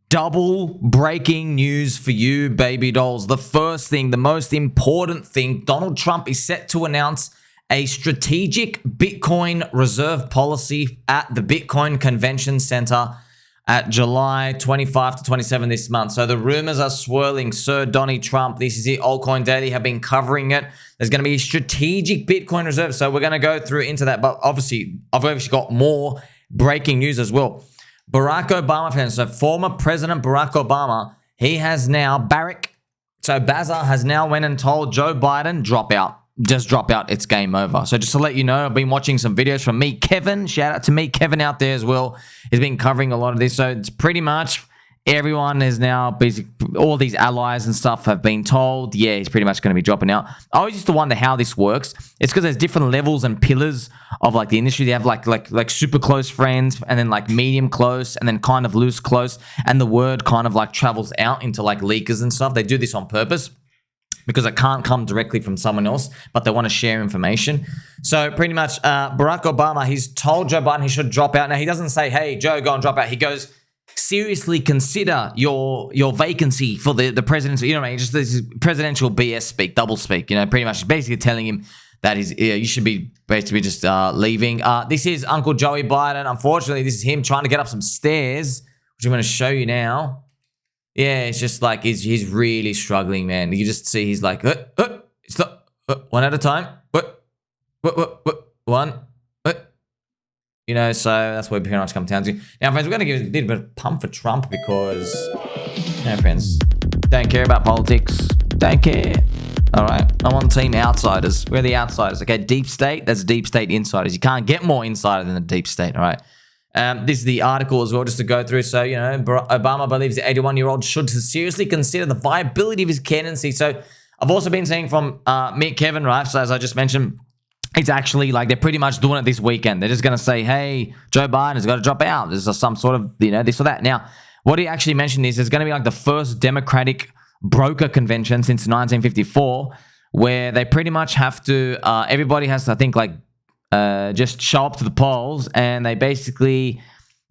Double breaking news for you, baby dolls. The first thing, the most important thing, Donald Trump is set to announce a strategic Bitcoin reserve policy at the Bitcoin Convention Center at July 25 to 27 this month. So the rumors are swirling. Sir Donnie Trump, this is it. Altcoin Daily have been covering it. There's going to be a strategic Bitcoin reserve. So we're going to go through into that. But obviously, I've obviously got more breaking news as well. Barrack Obama, fans, so former President Barrack Obama, he has now, Bazza has now went and told Joe Biden, drop out. Just drop out. It's game over. So just to let you know, I've been watching some videos from me, Kevin. Shout out to me, Kevin out there as well. He's been covering a lot of this. So it's pretty much everyone is now basically, all these allies and stuff have been told, yeah, he's pretty much going to be dropping out. I always used to wonder how this works. It's because there's different levels and pillars of like the industry. They have like super close friends, and then like medium close, and then kind of loose close. And the word kind of like travels out into like leakers and stuff. They do this on purpose, because it can't come directly from someone else, but they want to share information. So pretty much Barack Obama, he's told Joe Biden he should drop out. Now, he doesn't say, hey, Joe, go and drop out. He goes, seriously consider your vacancy for the presidency. You know what I mean? Just this presidential BS speak, double speak. You know, pretty much basically telling him that you should be basically just leaving. This is Uncle Joey Biden. Unfortunately, this is him trying to get up some stairs, which I'm going to show you now. Yeah, it's just like he's really struggling, man. You just see he's like, stop, one at a time, one, you know. So that's what pretty much comes down to. Now, friends, we're going to give a little bit of pump for Trump because, you know, friends, don't care about politics, don't care. All right, I'm on team outsiders. We're the outsiders, okay? Deep state, that's deep state insiders. You can't get more insider than the deep state, all right? This is the article as well, just to go through. So, you know, Obama believes the 81-year-old should seriously consider the viability of his candidacy. So, I've also been seeing from me, Kevin, right? So, as I just mentioned, it's actually like they're pretty much doing it this weekend. They're just going to say, hey, Joe Biden has got to drop out. There's some sort of, you know, this or that. Now, what he actually mentioned is there's going to be like the first Democratic broker convention since 1954, where they pretty much have to, everybody has to, I think, like, just show up to the polls, and they basically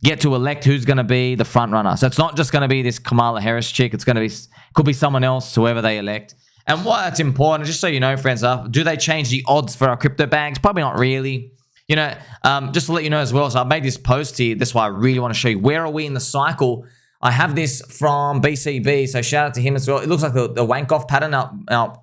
get to elect who's going to be the front runner. So it's not just going to be this Kamala Harris chick. It's going to be, could be someone else, whoever they elect. And what's important, just so you know, friends, do they change the odds for our crypto bags? Probably not really. You know, just to let you know as well, so I made this post here. That's why I really want to show you, where are we in the cycle? I have this from BCB, so shout out to him as well. It looks like the wank-off pattern. Now,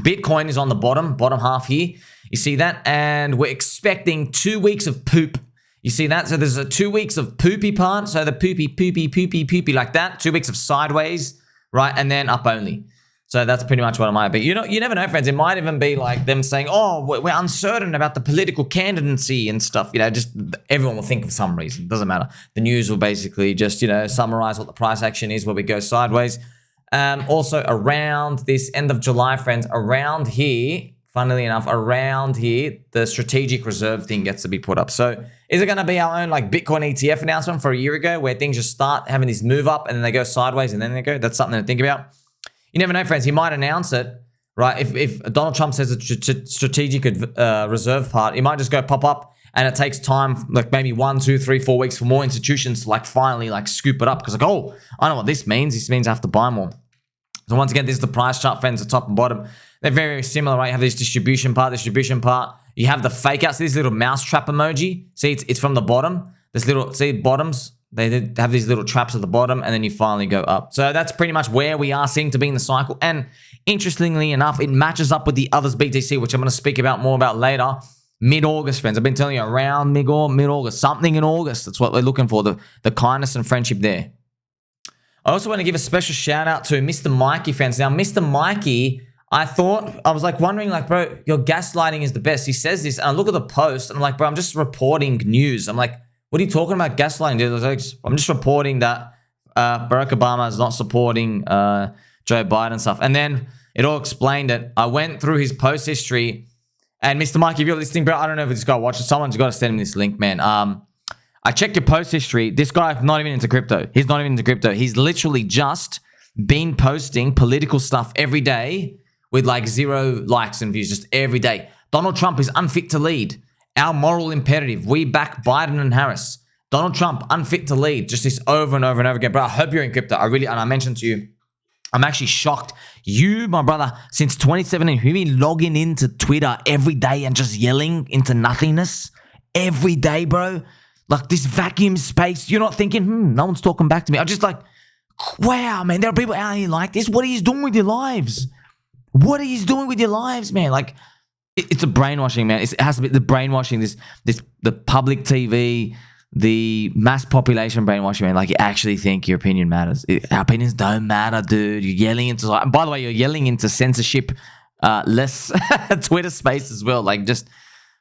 Bitcoin is on the bottom half here. You see that? And we're expecting 2 weeks of poop. You see that? So there's a 2 weeks of poopy part. So the poopy like that. 2 weeks of sideways, right? And then up only. So that's pretty much what it might be. You know, you never know, friends. It might even be like them saying, oh, we're uncertain about the political candidacy and stuff. You know, just everyone will think of some reason. It doesn't matter. The news will basically just, you know, summarize what the price action is where we go sideways. Also around this end of July, friends, around here, funnily enough, around here, the strategic reserve thing gets to be put up. So is it going to be our own like Bitcoin ETF announcement for a year ago where things just start having this move up and then they go sideways and then they go? That's something to think about. You never know, friends. He might announce it, right? If Donald Trump says a strategic reserve part, it might just go pop up, and it takes time, like maybe 1, 2, 3, 4 weeks for more institutions to like finally like scoop it up. Because like, oh, I know what this means. This means I have to buy more. So once again, this is the price chart, friends, the top and bottom. They're very, very similar, right? You have this distribution part. You have the fake out. See this little mouse trap emoji? See, it's from the bottom. This little, see, bottoms. They have these little traps at the bottom, and then you finally go up. So that's pretty much where we are seeing to be in the cycle. And interestingly enough, it matches up with the others BTC, which I'm going to speak about more about later. Mid-August, friends. I've been telling you around mid-August. Something in August. That's what we're looking for, the kindness and friendship there. I also want to give a special shout out to Mr. Mikey, friends. Now, Mr. Mikey, I was like wondering, like, bro, your gaslighting is the best. He says this, and I look at the post, and I'm like, bro, I'm just reporting news. I'm like, what are you talking about gaslighting, dude? Like, I'm just reporting that Barack Obama is not supporting Joe Biden stuff. And then it all explained it. I went through his post history, and Mr. Mikey, if you're listening, bro, I don't know if this guy watches. Someone's got to send him this link, man. I checked your post history. This guy's not even into crypto. He's not even into crypto. He's literally just been posting political stuff every day with like 0 likes and views, just every day. Donald Trump is unfit to lead. Our moral imperative. We back Biden and Harris. Donald Trump, unfit to lead. Just this over and over and over again. Bro, I hope you're in crypto. And I mentioned to you, I'm actually shocked. You, my brother, since 2017, you've been logging into Twitter every day and just yelling into nothingness every day, bro. Like this vacuum space. You're not thinking, no one's talking back to me. I'm just like, wow, man, there are people out here like this. What are you doing with your lives? What are you doing with your lives, man? Like, it's a brainwashing, man. It has to be the brainwashing, the public TV, the mass population brainwashing, man. Like, you actually think your opinion matters. Our opinions don't matter, dude. You're yelling into, and by the way, you're yelling into censorship, less Twitter space as well. Like, just,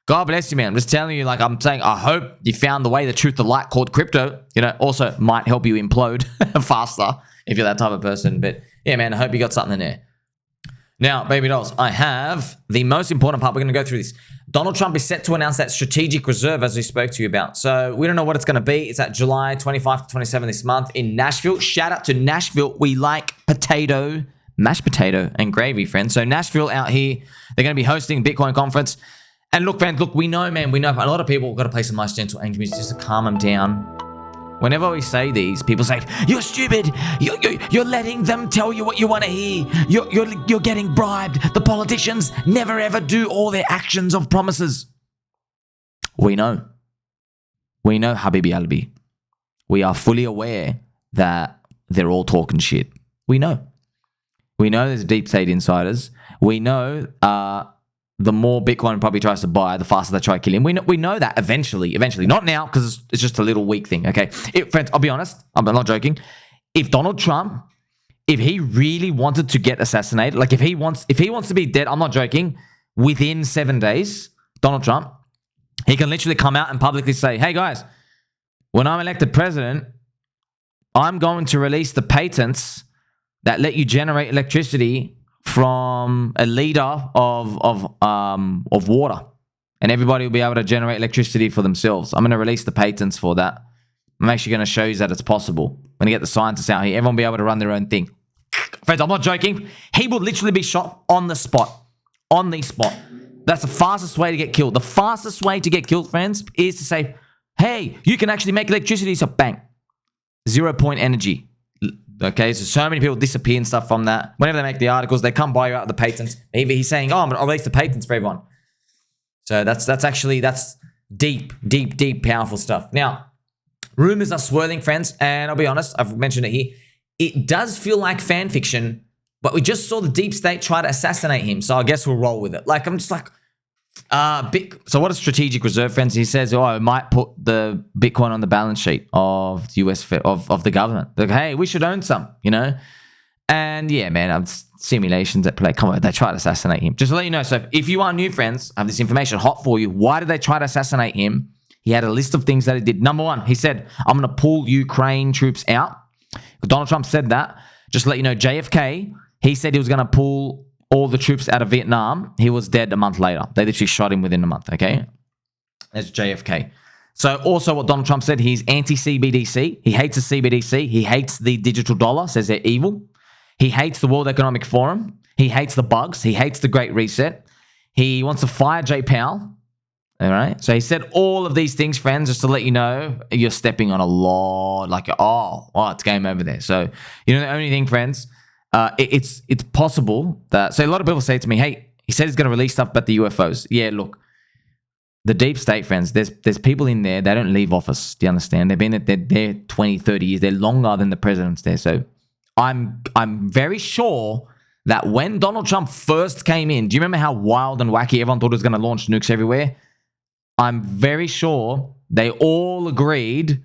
God bless you, man. I'm just telling you, like, I'm saying, I hope you found the way, the truth, the light called crypto. You know, also might help you implode faster if you're that type of person. But yeah, man, I hope you got something there. Now, baby dolls, I have the most important part. We're going to go through this. Donald Trump is set to announce that strategic reserve, as we spoke to you about. So we don't know what it's going to be. It's at July 25 to 27 this month in Nashville. Shout out to Nashville. We like potato, mashed potato, and gravy, friends. So Nashville out here, they're going to be hosting a Bitcoin conference. And look, friends, look, we know, man, we know a lot of people have got to play some nice gentle angel music just to calm them down. Whenever we say these, people say, you're stupid. You're letting them tell you what you want to hear. You're getting bribed. The politicians never ever do all their actions of promises. We know. We know, Habibi Albi. We are fully aware that they're all talking shit. We know. We know there's deep state insiders. We know the more Bitcoin probably tries to buy, the faster they try to kill him. We know that eventually. Not now, because it's just a little weak thing, okay? Friends, I'll be honest. I'm not joking. If Donald Trump, if he really wanted to get assassinated, like if he wants to be dead, I'm not joking, within 7 days, Donald Trump, he can literally come out and publicly say, hey guys, when I'm elected president, I'm going to release the patents that let you generate electricity from a liter of water, and everybody will be able to generate electricity for themselves. I'm going to release the patents for that. I'm actually going to show you that it's possible. I'm going to get the scientists out here. Everyone will be able to run their own thing. Friends, I'm not joking. He will literally be shot on the spot. On the spot. That's the fastest way to get killed. The fastest way to get killed, friends, is to say, hey, you can actually make electricity. So bang. 0 point energy. Okay, so many people disappear and stuff from that. Whenever they make the articles, they come buy you out the patents. Maybe he's saying, I'll release the patents for everyone. So that's deep, powerful stuff. Now, rumors are swirling, friends, and I'll be honest, I've mentioned it here. It does feel like fan fiction, but we just saw the deep state try to assassinate him, so I guess we'll roll with it. Like, I'm just like, so what is strategic reserve, friends? He says, I might put the Bitcoin on the balance sheet of the US, of the government. Like, hey, we should own some, you know? And yeah, man, simulations at play. Come on, they try to assassinate him. Just to let you know, so if you are new, friends, I have this information hot for you. Why did they try to assassinate him? He had a list of things that he did. Number one, he said, I'm going to pull Ukraine troops out. Donald Trump said that. Just to let you know, JFK, he said he was going to pull all the troops out of Vietnam. He was dead a month later. They literally shot him within a month, okay? That's JFK. So also what Donald Trump said, he's anti-CBDC. He hates the CBDC. He hates the digital dollar, says they're evil. He hates the World Economic Forum. He hates the bugs. He hates the Great Reset. He wants to fire Jay Powell. All right? So he said all of these things, friends, just to let you know, you're stepping on a lot. Like, it's game over there. So, you know, the only thing, friends, it's possible that, so a lot of people say to me, hey, he said he's going to release stuff about the UFOs. Yeah, look, the deep state, friends, there's people in there, they don't leave office. Do you understand? They've been there 20, 30 years. They're longer than the president's there. So I'm very sure that when Donald Trump first came in, do you remember how wild and wacky everyone thought he was going to launch nukes everywhere? I'm very sure they all agreed,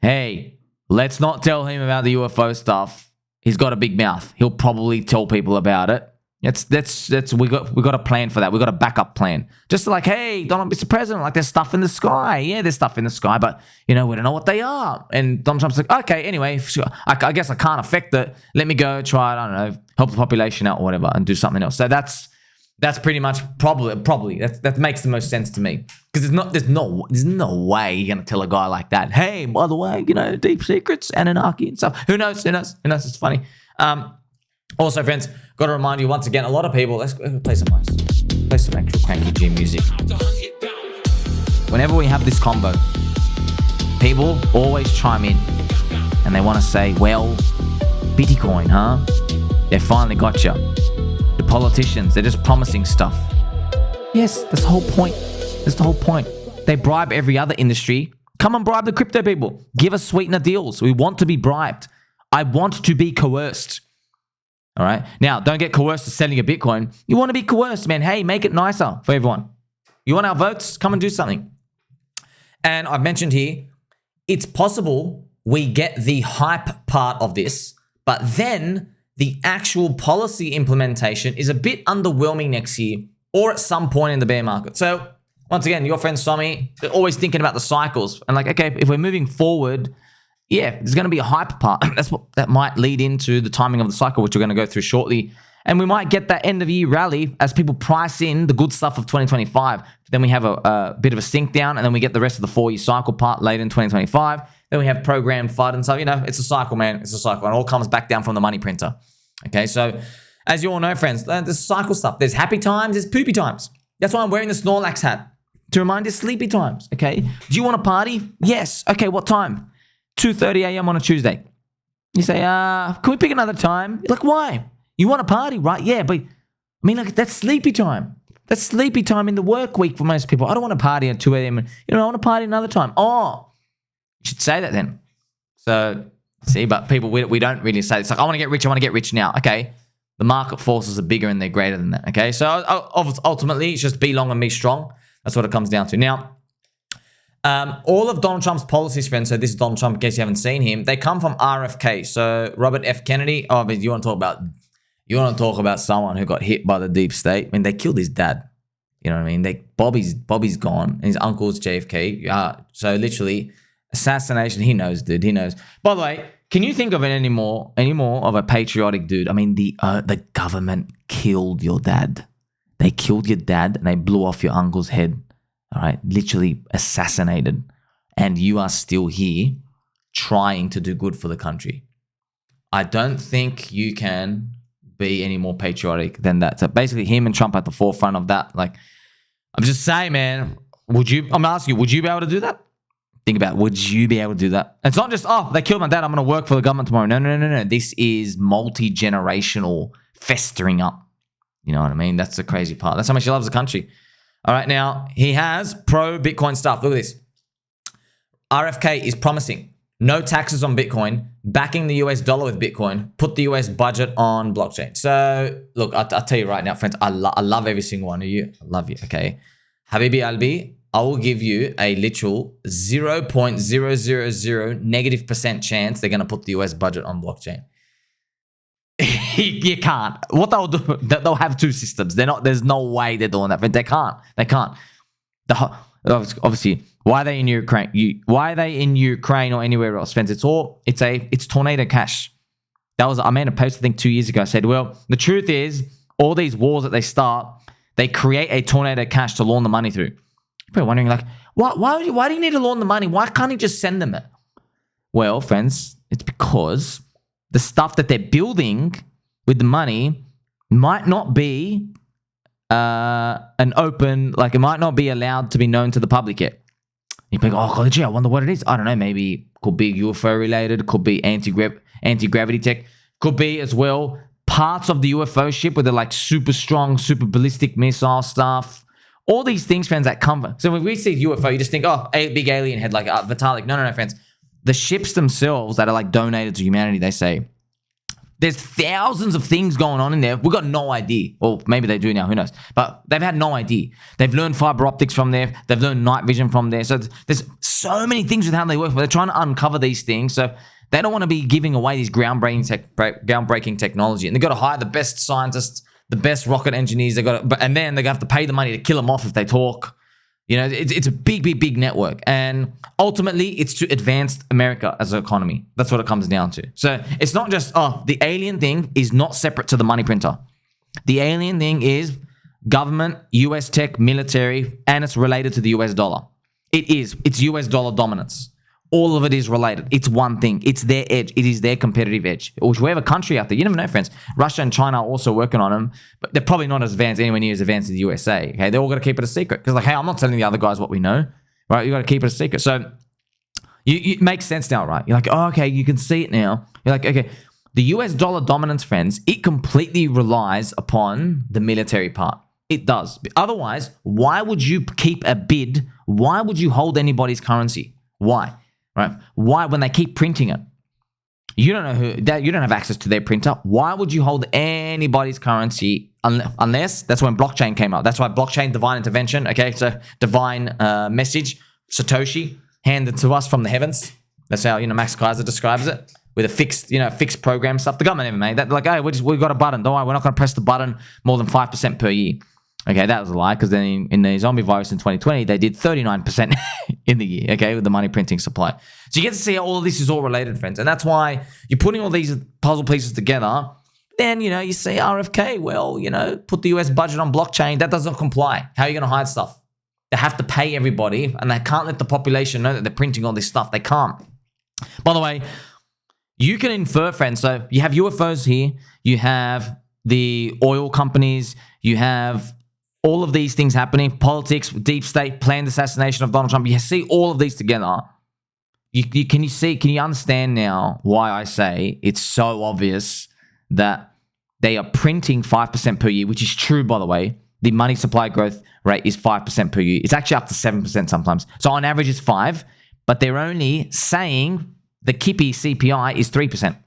hey, let's not tell him about the UFO stuff. He's got a big mouth. He'll probably tell people about it. We got a plan for that. We got a backup plan. Just like, hey, Donald, Mr. President, like there's stuff in the sky. Yeah, there's stuff in the sky, but you know, we don't know what they are. And Donald Trump's like, okay, anyway, sure. I guess I can't affect it. Let me go try, I don't know, help the population out or whatever and do something else. So that's pretty much probably that makes the most sense to me. Because there's no way you're gonna tell a guy like that, hey, by the way, you know, deep secrets, Anunnaki and stuff. Who knows? It's funny. Also, friends, got to remind you once again, a lot of people, let's play some actual cranky G music. Whenever we have this combo, people always chime in and they want to say, well, Bitcoin, huh? They finally got you. The politicians, they're just promising stuff. Yes, that's the whole point. That's the whole point. They bribe every other industry. Come and bribe the crypto people. Give us sweetener deals. We want to be bribed. I want to be coerced. All right? Now, don't get coerced to selling a Bitcoin. You want to be coerced, man. Hey, make it nicer for everyone. You want our votes? Come and do something. And I've mentioned here, it's possible we get the hype part of this, but then the actual policy implementation is a bit underwhelming next year or at some point in the bear market. So once again, your friend Sommi, they're always thinking about the cycles. And like, okay, if we're moving forward, yeah, there's going to be a hype part. That might lead into the timing of the cycle, which we're going to go through shortly. And we might get that end of year rally as people price in the good stuff of 2025. Then we have a bit of a sink down, and then we get the rest of the 4-year cycle part later in 2025. Then we have programmed FUD and stuff. You know, it's a cycle, man. It's a cycle. And it all comes back down from the money printer. Okay, so as you all know, friends, there's cycle stuff. There's happy times, there's poopy times. That's why I'm wearing the Snorlax hat, to remind you sleepy times, okay? Do you want to party? Yes. Okay, what time? 2:30 a.m. on a Tuesday. You say, can we pick another time? You're like, why? You want to party, right? Yeah, but I mean, like, that's sleepy time. That's sleepy time in the work week for most people. I don't want to party at 2 a.m. I want to party another time. Oh, you should say that then. So, see, but people, we don't really say it. It's like, I want to get rich now. Okay, the market forces are bigger and they're greater than that. Okay, so ultimately, it's just be long and be strong. That's what it comes down to. Now, all of Donald Trump's policies, friends, so this is Donald Trump in case you haven't seen him, they come from RFK. So Robert F. Kennedy, oh, but you want to talk about someone who got hit by the deep state? I mean, they killed his dad. You know what I mean? Bobby's gone, and his uncle's JFK. So literally, assassination. He knows, dude. He knows. By the way, can you think of it any more of a patriotic dude? I mean, the government killed your dad. They killed your dad and they blew off your uncle's head. All right, literally assassinated, and you are still here trying to do good for the country. I don't think you can be any more patriotic than that. So basically, him and Trump at the forefront of that. Like, I'm just saying, man. I'm asking you, would you be able to do that? Think about it. Would you be able to do that? It's not just, oh, they killed my dad, I'm going to work for the government tomorrow. No. This is multi-generational festering up. You know what I mean? That's the crazy part. That's how much he loves the country. All right, now, he has pro-Bitcoin stuff. Look at this. RFK is promising no taxes on Bitcoin, backing the US dollar with Bitcoin, put the US budget on blockchain. So, look, I'll tell you right now, friends, I love every single one of you. I love you, okay? Habibi Albi, I will give you a literal 0.000 negative % chance they're going to put the US budget on blockchain. You can't. What they'll do, they'll have two systems. There's no way they're doing that. But they can't. Obviously, why are they in Ukraine? Why are they in Ukraine or anywhere else, friends? It's tornado cash. I made a post I think 2 years ago. I said, well, the truth is, all these wars that they start, they create a tornado cash to launder the money through. People are wondering, like, why do you need to launder the money? Why can't he just send them it? Well, friends, it's because the stuff that they're building with the money might not be an open, like, it might not be allowed to be known to the public yet. You think, oh, gee, I wonder what it is. I don't know. Maybe could be UFO related. Could be anti-gravity tech. Could be as well parts of the UFO ship where they're like super strong, super ballistic missile stuff. All these things, friends, that come from. So when we see UFO, you just think, oh, a big alien head like Vitalik. No, friends. The ships themselves that are like donated to humanity, they say, there's thousands of things going on in there. We've got no idea. Well, maybe they do now. Who knows? But they've had no idea. They've learned fiber optics from there. They've learned night vision from there. So there's so many things with how they work. But they're trying to uncover these things. So they don't want to be giving away these groundbreaking technology. And they've got to hire the best scientists, the best rocket engineers. And then they're going to have to pay the money to kill them off if they talk. You know, it's a big network. And ultimately, it's to advance America as an economy. That's what it comes down to. So it's not just, the alien thing is not separate to the money printer. The alien thing is government, US tech, military, and it's related to the US dollar. It's US dollar dominance. All of it is related. It's one thing. It's their edge. It is their competitive edge. Whichever country out there, you never know, friends. Russia and China are also working on them, but they're probably not as advanced, anywhere near as advanced as the USA. Okay, they're all got to keep it a secret because, like, hey, I'm not telling the other guys what we know, right? You got to keep it a secret. So It makes sense now, right? You're like, oh, okay, you can see it now. You're like, okay, the US dollar dominance, friends, it completely relies upon the military part. It does. Otherwise, why would you keep a bid? Why would you hold anybody's currency? Why? Right? Why, when they keep printing it? You don't know who, you don't have access to their printer. Why would you hold anybody's currency unless that's when blockchain came out? That's why blockchain, divine intervention, okay? So divine message, Satoshi, handed to us from the heavens. That's how, Max Kaiser describes it, with a fixed program stuff. The government never made that. They're like, hey, we got a button. Don't worry, we're not going to press the button more than 5% per year. Okay, that was a lie, because then in the zombie virus in 2020, they did 39% in the year, okay, with the money printing supply. So you get to see how all of this is all related, friends. And that's why you're putting all these puzzle pieces together. Then, you see RFK, well, put the US budget on blockchain. That doesn't comply. How are you going to hide stuff? They have to pay everybody, and they can't let the population know that they're printing all this stuff. They can't. By the way, you can infer, friends. So you have UFOs here. You have the oil companies. You have all of these things happening, politics, deep state, planned assassination of Donald Trump. You see all of these together. Can you understand now why I say it's so obvious that they are printing 5% per year, which is true, by the way. The money supply growth rate is 5% per year. It's actually up to 7% sometimes. So on average, it's 5%, but they're only saying the Kippy CPI is 3%.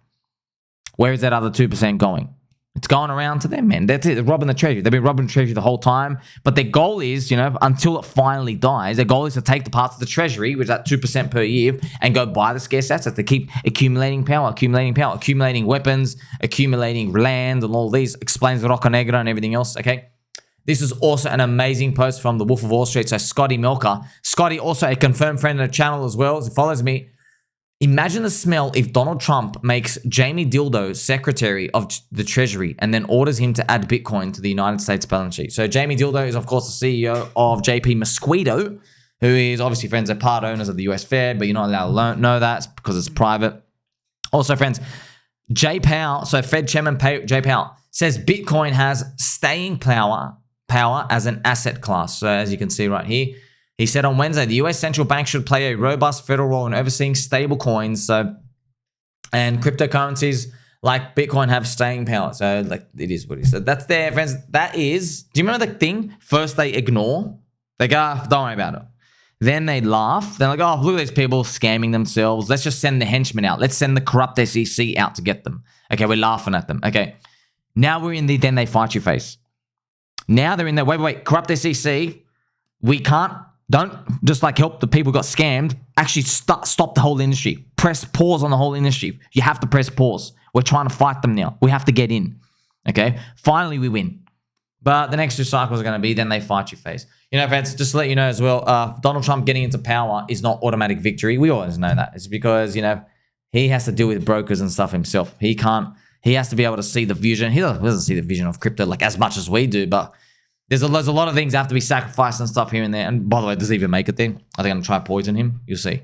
Where is that other 2% going? It's going around to them, man. That's it. They're robbing the treasury. They've been robbing the treasury the whole time. But their goal is, until it finally dies, their goal is to take the parts of the treasury, which is that 2% per year, and go buy the scarce assets. They keep accumulating power, accumulating weapons, accumulating land, and all these. Explains the Rocca Negra and everything else, okay? This is also an amazing post from the Wolf of Wall Street. So Scotty Milker. Scotty, also a confirmed friend of the channel as well. He follows me. Imagine the smell if Donald Trump makes Jamie Dildo secretary of the Treasury and then orders him to add Bitcoin to the United States balance sheet. So Jamie Dildo is, of course, the CEO of JP Mosquito, who is obviously, friends, are part owners of the US Fed, but you're not allowed to know that because it's private. Also, friends, Jay Powell, so Fed Chairman Jay Powell, says Bitcoin has staying power as an asset class. So as you can see right here, he said on Wednesday, the US central bank should play a robust federal role in overseeing stable coins. And cryptocurrencies like Bitcoin have staying power. So it is what he said. That's there, friends. That is, do you remember the thing? First they ignore. They go, don't worry about it. Then they laugh. They're like, oh, look at these people scamming themselves. Let's just send the henchmen out. Let's send the corrupt SEC out to get them. Okay, we're laughing at them. Okay. Now we're in the then they fight you phase. Now they're in the, wait, corrupt SEC. We don't just help the people who got scammed. Actually stop the whole industry. Press pause on the whole industry. You have to press pause. We're trying to fight them now. We have to get in. Okay? Finally, we win. But the next 2 cycles are going to be then they fight you phase. Friends, just to let you know as well, Donald Trump getting into power is not automatic victory. We always know that. It's because, he has to deal with brokers and stuff himself. He has to be able to see the vision. He doesn't see the vision of crypto as much as we do, but there's a lot of things that have to be sacrificed and stuff here and there. And by the way, does he even make it there? Are they going to try poison him? You'll see.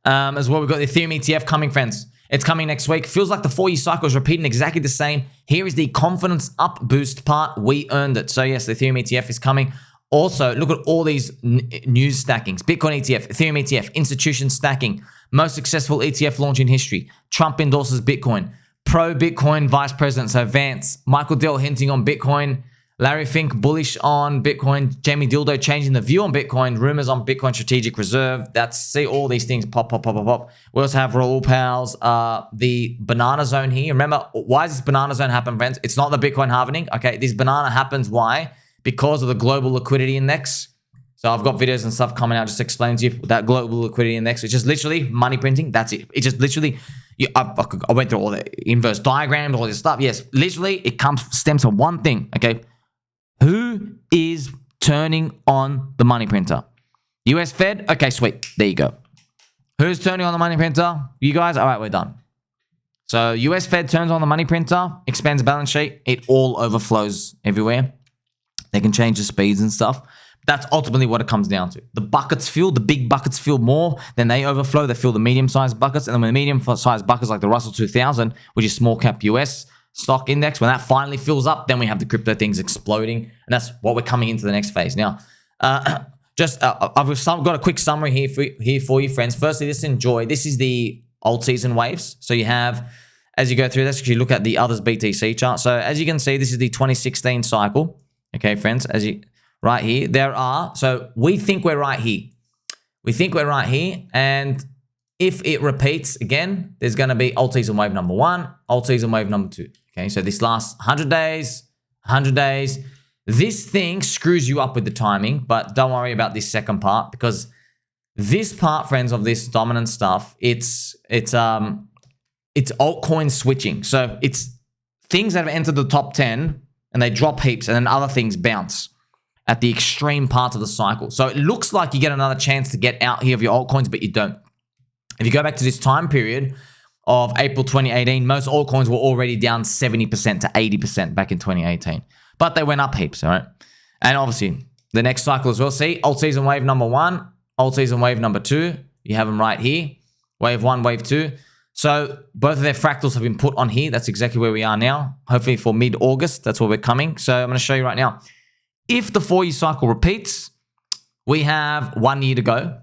As well, we've got the Ethereum ETF coming, friends. It's coming next week. Feels like the 4-year cycle is repeating exactly the same. Here is the confidence up boost part. We earned it. So yes, the Ethereum ETF is coming. Also, look at all these news stackings. Bitcoin ETF, Ethereum ETF, institution stacking. Most successful ETF launch in history. Trump endorses Bitcoin. Pro-Bitcoin vice president, so Vance. Michael Dell hinting on Bitcoin. Larry Fink bullish on Bitcoin. Jamie Dildo changing the view on Bitcoin. Rumors on Bitcoin strategic reserve. See all these things pop. We also have Raoul Powell's the banana zone here. Remember, why does this banana zone happen, friends? It's not the Bitcoin halvening. Okay, this banana happens. Why? Because of the global liquidity index. So I've got videos and stuff coming out just to explain to you that global liquidity index. It's just literally money printing. That's it. It's just literally, I went through all the inverse diagrams, all this stuff. Yes, literally it stems from one thing. Okay. Who is turning on the money printer? US Fed? Okay, sweet. There you go. Who's turning on the money printer? You guys? All right, we're done. So US Fed turns on the money printer, expands the balance sheet. It all overflows everywhere. They can change the speeds and stuff. That's ultimately what it comes down to. The buckets fill, the big buckets fill more, then they overflow. They fill the medium-sized buckets. And then when the medium-sized buckets like the Russell 2000, which is small cap US, stock index, when that finally fills up, then we have the crypto things exploding. And that's what we're coming into the next phase. Now, just I've got a quick summary here for you, friends. Firstly, just enjoy. This is the Altseason Waves. So you have, as you go through this, you look at the others BTC chart. So as you can see, this is the 2016 cycle. Okay, friends, right here, so we think we're right here. We think we're right here, and if it repeats again, there's going to be Altseason Wave number 1, Altseason Wave number 2. Okay, so this last 100 days, this thing screws you up with the timing, but don't worry about this second part, because this part, friends, of this dominant stuff, it's altcoin switching. So it's things that have entered the top 10 and they drop heaps, and then other things bounce at the extreme parts of the cycle. So it looks like you get another chance to get out here of your altcoins, but you don't. If you go back to this time period of April 2018, most altcoins were already down 70% to 80% back in 2018. But they went up heaps, all right? And obviously, the next cycle as well. See, Altseason Wave number 1, Altseason Wave number 2. You have them right here. Wave 1, Wave 2. So both of their fractals have been put on here. That's exactly where we are now. Hopefully for mid-August, that's where we're coming. So I'm going to show you right now. If the 4-year cycle repeats, we have 1 year to go.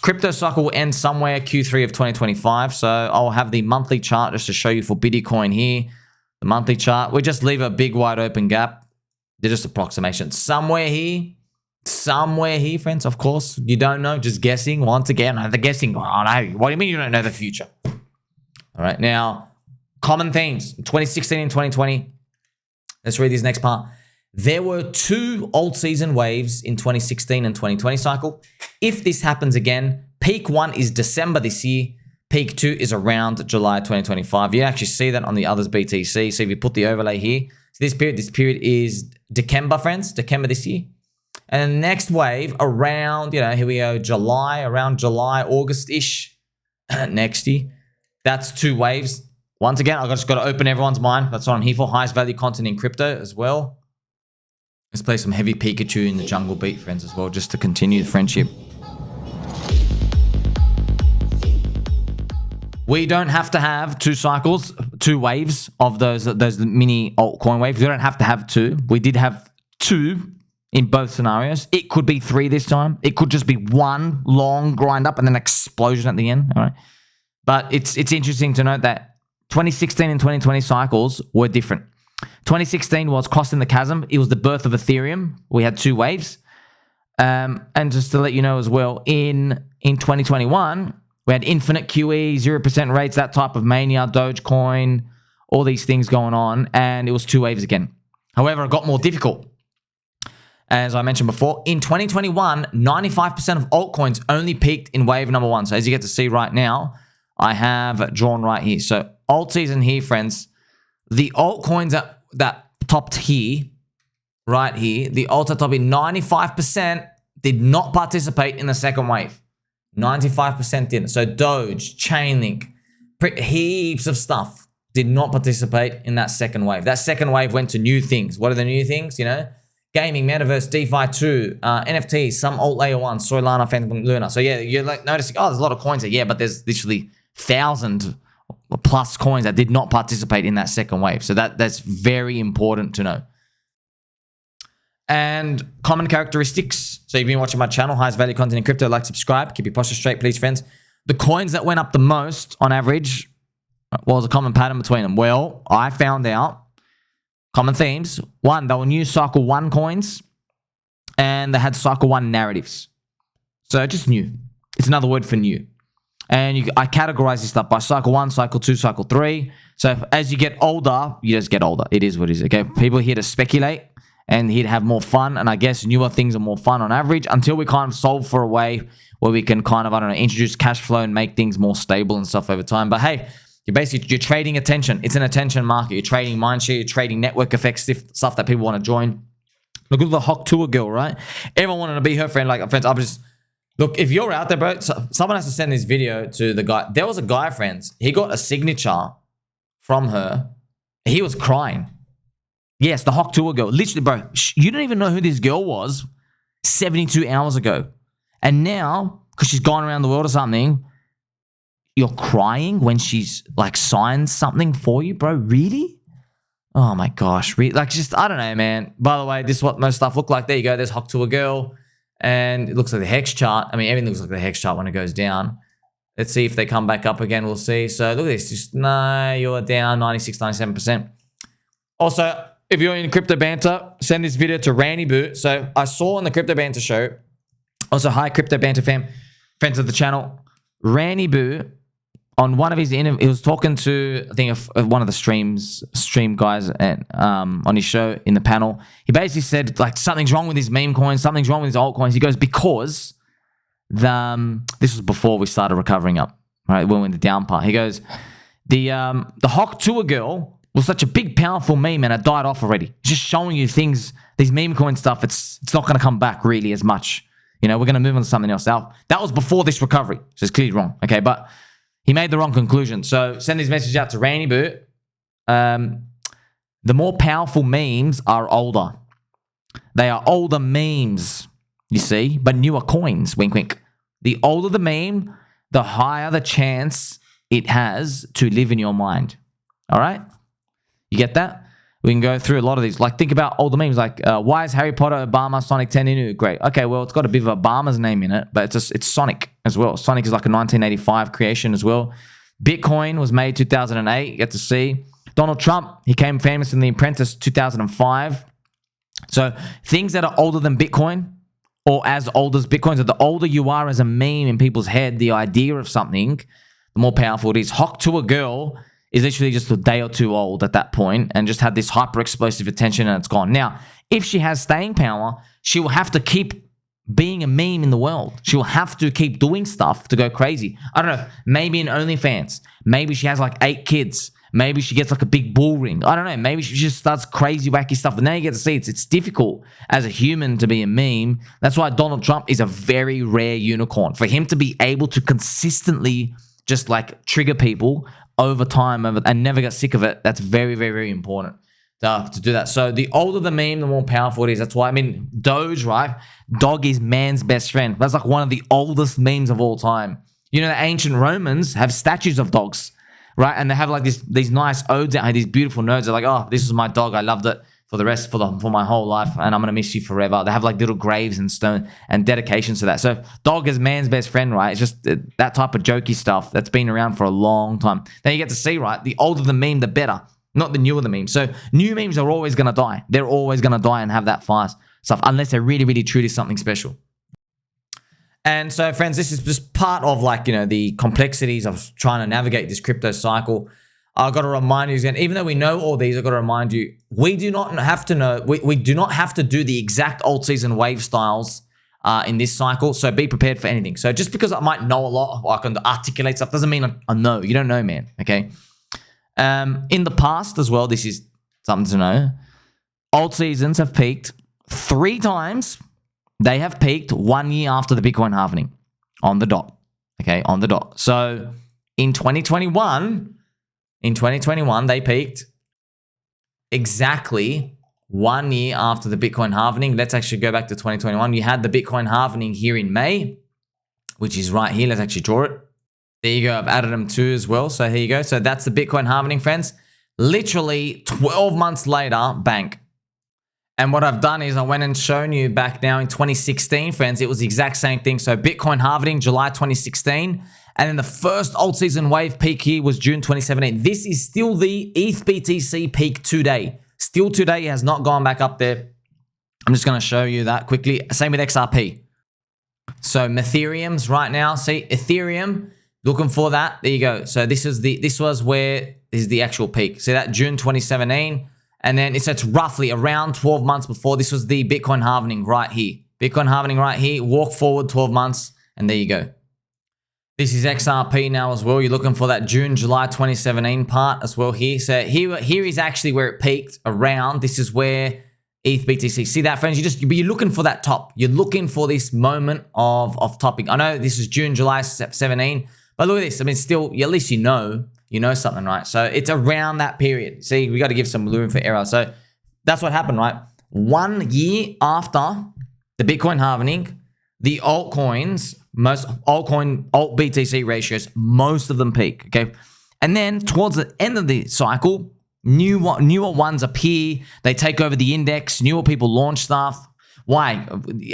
Crypto cycle will end somewhere Q3 of 2025. So I'll have the monthly chart just to show you for Bitcoin here. The monthly chart. We just leave a big wide open gap. They're just approximations. Somewhere here, friends, of course. You don't know, just guessing. Once again, the guessing. Oh, no. What do you mean you don't know the future? All right, now, common themes. 2016 and 2020. Let's read this next part. There were 2 Altseason waves in 2016 and 2020 cycle. If this happens again, peak 1 is December this year. Peak 2 is around July 2025. You actually see that on the others BTC. So if you put the overlay here, so this period is December, friends, December this year. And the next wave around, here we go, around July, August-ish next year. That's 2 waves. Once again, I've just got to open everyone's mind. That's what I'm here for. Highest value content in crypto as well. Let's play some heavy Pikachu in the jungle beat, friends, as well, just to continue the friendship. We don't have to have 2 cycles, 2 waves of those mini altcoin waves. We don't have to have 2. We did have 2 in both scenarios. It could be 3 this time. It could just be 1 long grind up and then explosion at the end. All right. But it's interesting to note that 2016 and 2020 cycles were different. 2016 was crossing the chasm. It was the birth of Ethereum. We had 2 waves. And just to let you know as well, in 2021, we had infinite QE, 0% rates, that type of mania, Dogecoin, all these things going on. And it was 2 waves again. However, it got more difficult. As I mentioned before, in 2021, 95% of altcoins only peaked in wave number 1. So as you get to see right now, I have drawn right here. So Altseason here, friends. The altcoins that topped here, right here, the alt top here, 95% did not participate in the second wave. 95% didn't. So Doge, Chainlink, heaps of stuff did not participate in that second wave. That second wave went to new things. What are the new things? Gaming, Metaverse, DeFi 2, NFTs, some alt layer 1, Solana, Phantom, Luna. So yeah, you're like noticing, there's a lot of coins there. Yeah, but there's literally 1,000 plus coins that did not participate in that second wave. So that's very important to know. And common characteristics. So you've been watching my channel, highest value content in crypto. Like, subscribe, keep your posture straight, please, friends. The coins that went up the most on average, what was a common pattern between them? Well, I found out common themes. 1, they were new cycle 1 coins, and they had cycle 1 narratives. So just new. It's another word for new. And I categorize this stuff by cycle 1, cycle 2, cycle 3. So as you get older, you just get older. It is what it is, okay? People are here to speculate and here to have more fun. And I guess newer things are more fun on average until we kind of solve for a way where we can kind of, introduce cash flow and make things more stable and stuff over time. But hey, you're trading attention. It's an attention market. You're trading mindshare. You're trading network effects, stuff that people want to join. Look at the HawkTuah girl, right? Everyone wanted to be her friend. Like, friends, look, if you're out there, bro, someone has to send this video to the guy. There was a guy, friends. He got a signature from her. He was crying. Yes, the HawkTuah girl. Literally, bro, you don't even know who this girl was 72 hours ago. And now, because she's gone around the world or something, you're crying when she's like signed something for you, bro? Really? Oh my gosh. Like, just, I don't know, man. By the way, this is what most stuff look like. There you go. There's HawkTuah girl. And it looks like the hex chart. I mean, everything looks like the hex chart when it goes down. Let's see if they come back up again. We'll see. So look at this. Just, no, you're down 96, 97%. Also, if you're in Crypto Banter, send this video to Randy Boo. So I saw on the Crypto Banter show, also hi Crypto Banter friends of the channel, Randy Boo, on one of his interviews, he was talking to, I think, one of the stream guys on his show in the panel. He basically said, like, something's wrong with his meme coins, something's wrong with his altcoins. He goes, because this was before we started recovering up, right? When we're in the down part. He goes, the HawkTuah girl was such a big, powerful meme and it died off already. It's just showing you things, these meme coin stuff, it's not going to come back really as much. You know, we're going to move on to something else. Now, that was before this recovery, so it's clearly wrong, okay? But he made the wrong conclusion. So send this message out to Randy Boo. The more powerful memes are older. They are older memes, you see, but newer coins, wink, wink. The older the meme, the higher the chance it has to live in your mind. All right? You get that? We can go through a lot of these. Like, think about older memes. Like, why is Harry Potter, Obama, Sonic 10 Inu great? Okay, well, it's got a bit of Obama's name in it, but it's Sonic as well. Sonic is like a 1985 creation as well. Bitcoin was made 2008. You get to see. Donald Trump, he came famous in The Apprentice 2005. So things that are older than Bitcoin or as old as Bitcoin, so the older you are as a meme in people's head, the idea of something, the more powerful it is. HawkTuah girl is literally just a day or two old at that point and just had this hyper explosive attention and it's gone. Now, if she has staying power, she will have to keep being a meme in the world. She will have to keep doing stuff to go crazy. I don't know, maybe in OnlyFans. Maybe she has like 8 kids. Maybe she gets like a big bull ring. I don't know. Maybe she just starts crazy, wacky stuff. And now you get to see it's difficult as a human to be a meme. That's why Donald Trump is a very rare unicorn. For him to be able to consistently just like trigger people over time and never get sick of it, that's very, very, very important to do that. So the older the meme, the more powerful it is. That's why, I mean, Doge, right? Dog is man's best friend. That's like one of the oldest memes of all time. You know, the ancient Romans have statues of dogs, right? And they have like these nice odes out here, these beautiful notes. They're like, oh, this is my dog. I loved it for my whole life, and I'm gonna miss you forever. They have like little graves and stone and dedications to that. So dog is man's best friend, right? It's just that type of jokey stuff that's been around for a long time. Then you get to see, right? The older the meme, the better, not the newer the meme. So new memes are always gonna die. They're always gonna die and have that fast stuff unless they're really, really truly something special. And so, friends, this is just part of like, you know, the complexities of trying to navigate this crypto cycle. I've got to remind you again, even though we know all these, I've got to remind you, we do not have to know, we do not have to do the exact Altseason Wave styles in this cycle. So be prepared for anything. So just because I might know a lot, or I can articulate stuff, doesn't mean I know. You don't know, man. Okay. In the past as well, this is something to know. Alt seasons have peaked 3 times. They have peaked 1 year after the Bitcoin halvening on the dot. Okay. On the dot. So in 2021, they peaked exactly 1 year after the Bitcoin halvening. Let's actually go back to 2021. You had the Bitcoin halvening here in May, which is right here. Let's actually draw it. There you go. I've added them too as well. So here you go. So that's the Bitcoin halvening, friends. Literally 12 months later, bang. And what I've done is I went and shown you back now in 2016, friends. It was the exact same thing. So Bitcoin halvening, July 2016. And then the first Altseason Wave peak here was June 2017. This is still the ETH BTC peak today. Still today, it has not gone back up there. I'm just going to show you that quickly. Same with XRP. So Ethereum's right now. See, Ethereum, looking for that. There you go. So this is the actual peak. See that June 2017. And then it's roughly around 12 months before. This was the Bitcoin halvening right here. Bitcoin halvening right here. Walk forward 12 months. And there you go. This is XRP now as well. You're looking for that June, July 2017 part as well here. So here is actually where it peaked around. This is where ETH BTC. See that, friends? You're looking for that top. You're looking for this moment of topping. I know this is June, July 17, but look at this. I mean, still, at least you know something, right? So it's around that period. See, we got to give some room for error. So that's what happened, right? 1 year after the Bitcoin halvening, the altcoins, most alt BTC ratios, most of them peak, okay? And then towards the end of the cycle, newer ones appear. They take over the index. Newer people launch stuff. Why?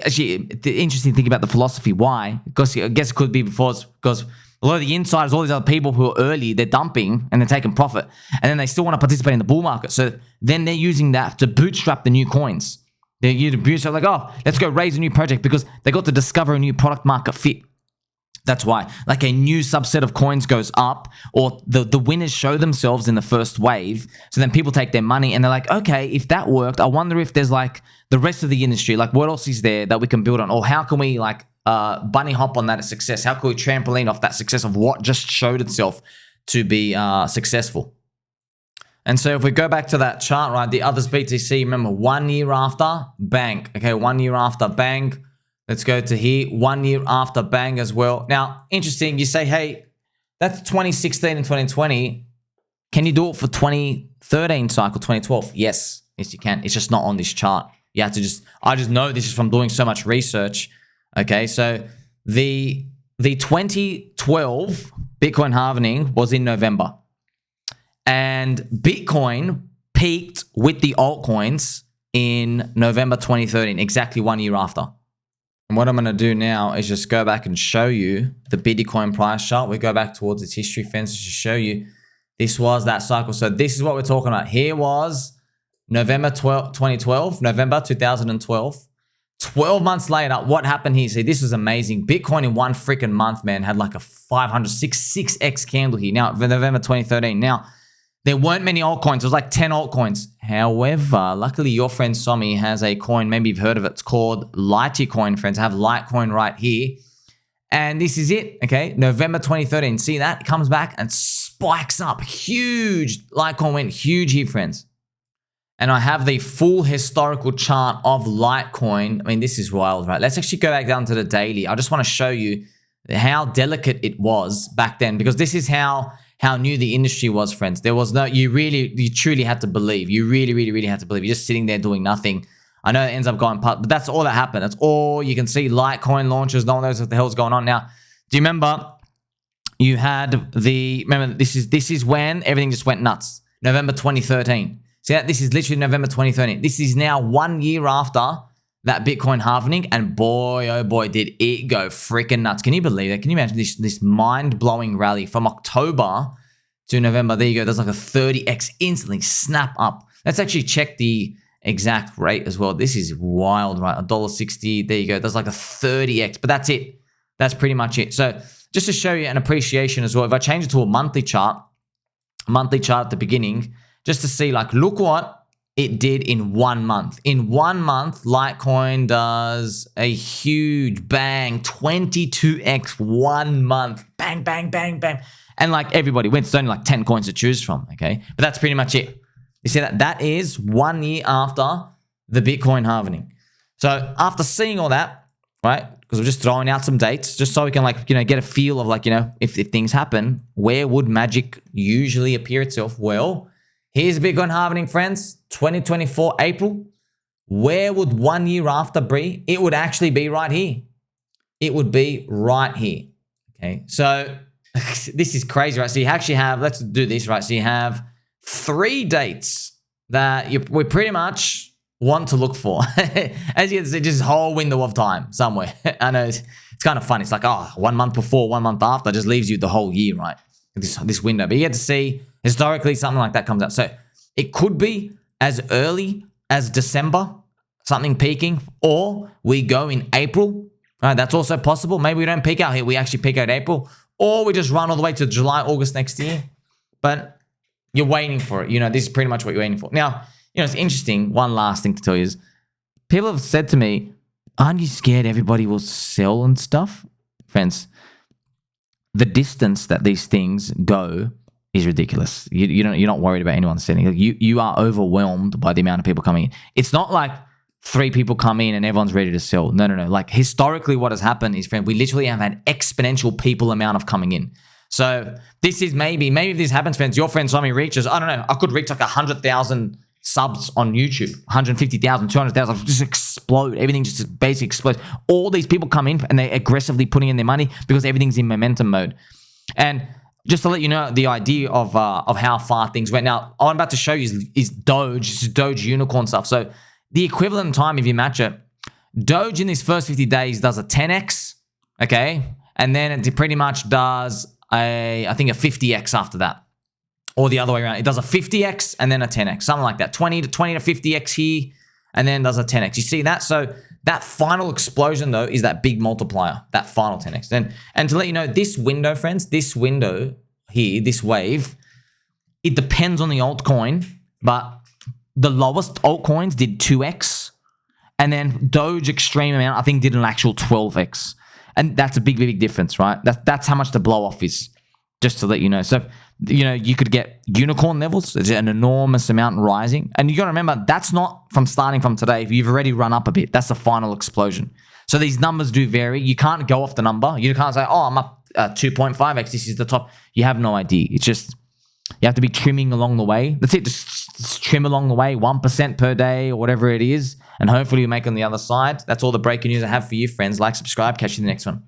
Actually, the interesting thing about the philosophy, why? Because I guess it could be because a lot of the insiders, all these other people who are early, they're dumping and they're taking profit. And then they still want to participate in the bull market. So then they're using that to bootstrap the new coins. They're using bootstrap like, oh, let's go raise a new project because they got to discover a new product market fit. That's why. Like a new subset of coins goes up, or the winners show themselves in the first wave. So then people take their money and they're like, okay, if that worked, I wonder if there's like the rest of the industry, like what else is there that we can build on? Or how can we like bunny hop on that success? How can we trampoline off that success of what just showed itself to be successful? And so if we go back to that chart, right, the others BTC, remember 1 year after, bang. Okay, 1 year after, bang. Let's go to here, 1 year after, bang as well. Now, interesting, you say, hey, that's 2016 and 2020. Can you do it for 2013 cycle, 2012? Yes, you can. It's just not on this chart. You have to I just know this is from doing so much research. Okay, so the 2012 Bitcoin halvening was in November. And Bitcoin peaked with the altcoins in November 2013, exactly 1 year after. And what I'm going to do now is just go back and show you the Bitcoin price chart. We go back towards its history fence to show you this was that cycle. So this is what we're talking about. Here was November 2012, November 2012. 12 months later, what happened here? See, this was amazing. Bitcoin in one freaking month, man, had like a 6x candle here. Now, for November 2013. Now, there weren't many altcoins. It was like 10 altcoins. However, luckily your friend Sommi has a coin. Maybe you've heard of it. It's called Litecoin, friends. I have Litecoin right here. And this is it, okay? November 2013. See that? It comes back and spikes up. Huge. Litecoin went huge here, friends. And I have the full historical chart of Litecoin. I mean, this is wild, right? Let's actually go back down to the daily. I just want to show you how delicate it was back then, because this is how new the industry was, friends. There was no, you truly had to believe. You really had to believe. You're just sitting there doing nothing. I know it ends up going past, but that's all that happened. That's all you can see. Litecoin launches. No one knows what the hell's going on. Now, do you remember you had remember this is when everything just went nuts. November 2013. See that? This is literally November 2013. This is now 1 year after that Bitcoin halvening, and boy, oh boy, did it go freaking nuts. Can you believe that? Can you imagine this mind-blowing rally from October to November? There you go. There's like a 30x instantly snap up. Let's actually check the exact rate as well. This is wild, right? $1.60. There you go. There's like a 30x, but that's it. That's pretty much it. So just to show you an appreciation as well, if I change it to a monthly chart at the beginning, just to see, like, look what it did in 1 month. In 1 month, Litecoin does a huge bang, 22x 1 month. Bang, bang, bang, bang. And like everybody went, it's only like 10 coins to choose from, okay? But that's pretty much it. You see that? That is 1 year after the Bitcoin halvening. So after seeing all that, right, because we're just throwing out some dates, just so we can, like, get a feel of, like, if things happen, where would magic usually appear itself? Well, here's Bitcoin halvening, friends, 2024 April. Where would 1 year after be? It would actually be right here. It would be right here. Okay, so this is crazy, right? So you actually have, let's do this, right? So you have 3 dates that we pretty much want to look for. As you can see, just a whole window of time somewhere. I know it's kind of fun. It's like, 1 month before, 1 month after, just leaves you the whole year, right? This window. But you get to see historically something like that comes out. So it could be as early as December, something peaking, or we go in April. Right, that's also possible. Maybe we don't peak out here. We actually peak out April, or we just run all the way to July, August next year. But you're waiting for it. This is pretty much what you're waiting for. Now, it's interesting. One last thing to tell you is people have said to me, aren't you scared everybody will sell and stuff? Friends, the distance that these things go is ridiculous. You're not worried about anyone selling. You are overwhelmed by the amount of people coming in. It's not like 3 people come in and everyone's ready to sell. No. Like, historically what has happened is, friend, we literally have an exponential people amount of coming in. So this is maybe if this happens, friends, your friend Sommi reaches, I don't know, I could reach like 100,000 subs on YouTube, 150,000, 200,000, just explode. Everything just basically explodes. All these people come in and they're aggressively putting in their money because everything's in momentum mode. And just to let you know the idea of how far things went. Now, all I'm about to show you is Doge unicorn stuff. So the equivalent time, if you match it, Doge in this first 50 days does a 10x, okay? And then it pretty much does I think a 50x after that. Or the other way around. It does a 50x and then a 10x, something like that. 20 to 50x here, and then does a 10x. You see that? So that final explosion, though, is that big multiplier, that final 10x. And to let you know, this window, friends, this window here, this wave, it depends on the altcoin, but the lowest altcoins did 2x, and then Doge extreme amount, I think, did an actual 12x. And that's a big, big difference, right? That's how much the blow off is, just to let you know. So, you know, you could get unicorn levels. There's an enormous amount rising. And you got to remember, that's not from starting from today. You've already run up a bit. That's the final explosion. So these numbers do vary. You can't go off the number. You can't say, oh, I'm up 2.5x. This is the top. You have no idea. It's just, you have to be trimming along the way. That's it. Just trim along the way, 1% per day or whatever it is. And hopefully you make on the other side. That's all the breaking news I have for you, friends. Like, subscribe. Catch you in the next one.